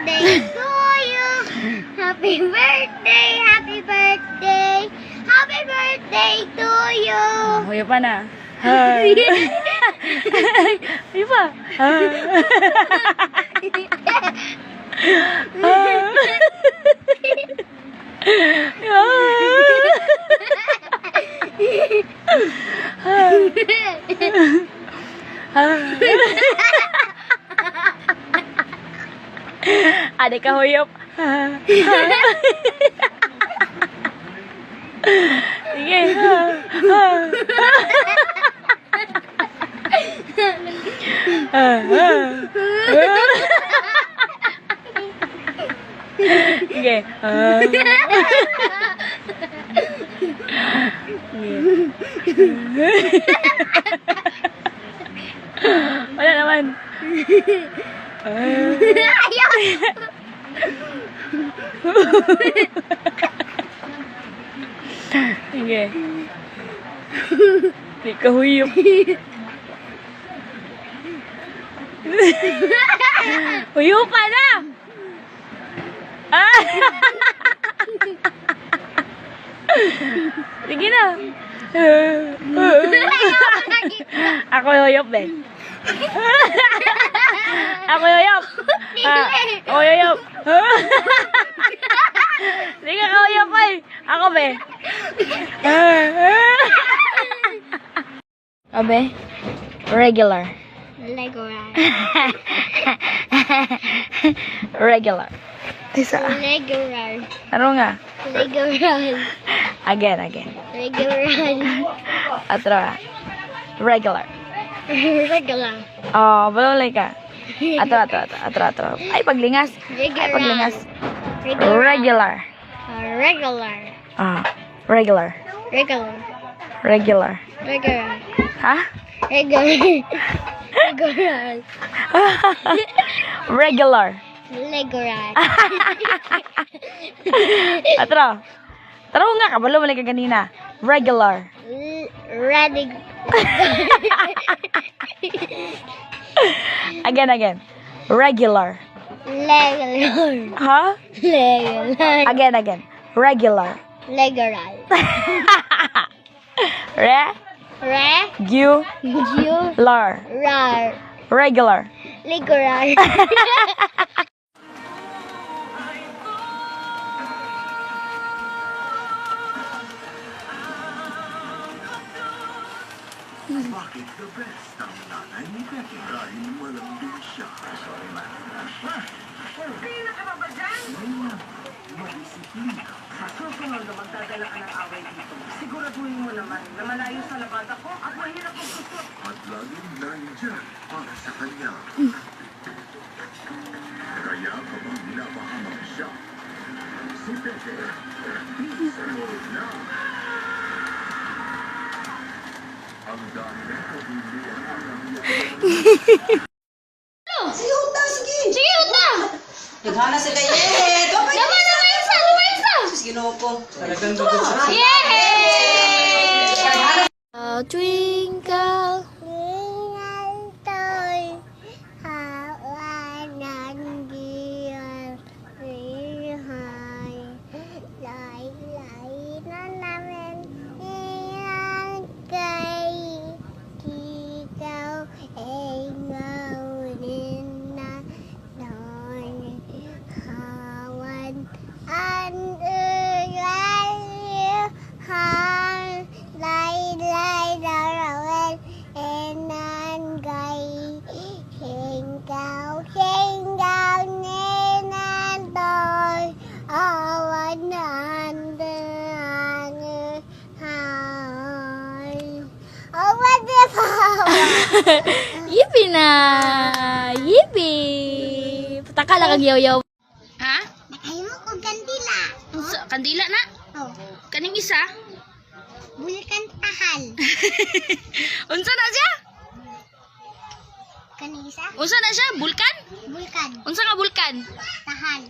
birthday to you. Happy birthday, happy birthday, happy birthday to you. Huyo pa na. Huyo pa. Adik ka huyop. Sige. Sige. Wala naman. Ayaw. Sige. Di ka huyop. Huyop pa na! Ah! Sige na. Ako huyop eh. Ako huyop. Ako huyop. Sige ka huyop eh. Ako be. Abe. Regular. Legoral. Regular. Isa. Legoral. Ano nga? Legoral. Again. Legoral. Atra. Regular. Regular. Oh, balulay ka. Atro. Ay, paglingas. Ay, paglingas. Regular. Regular. Ah, regular. Regular. Regular. Regular. Ha? Regular. Regular. Regular. Legoral. Atro. Taro nga, kabalo malay ka ganina. Regular. Redig. Again. Regular. Legoral. Ha? Legoral. Again. Regular. Legoral. Regular. Rar. Regular. Legoral. Bakit the best ang nanay ni Becky? Dahil malambing siya. Sorry, man. Sino ka ba ba dyan? Ngayon, madisiplina. Sa susunod na magdadala ka ng away dito, siguraduhin mo naman na malayo sa labada ko at mahirap ang gusto. At laging nandyan para sa kanya. Kaya kapag binapahamak siya, si Becky, isunod na. Ang dami ko hindi ang Sige, utang, sige! Sige, utang! Naghana sila, yeh! Naman isa! Sus, ginoo ko. Talagang Yay! Twinkle, twinkle, toy, how an dear, high, light, na namin, iyan kay, ikaw, ay ngawin na, noon, hawan, an lay darawin enan gay hinggaw nenan toy awan nandan hai awan de Yippee na! Yippee! Pataka lang ang yaw-yaw. Ha? Ay mo kung kandila. Kandila na? Oh, Kaning isa? bulkan tahal. Unsa na siya? Kanisa? Unsa na siya? Bulkan? Bulkan Unsa nga bulkan? tahal.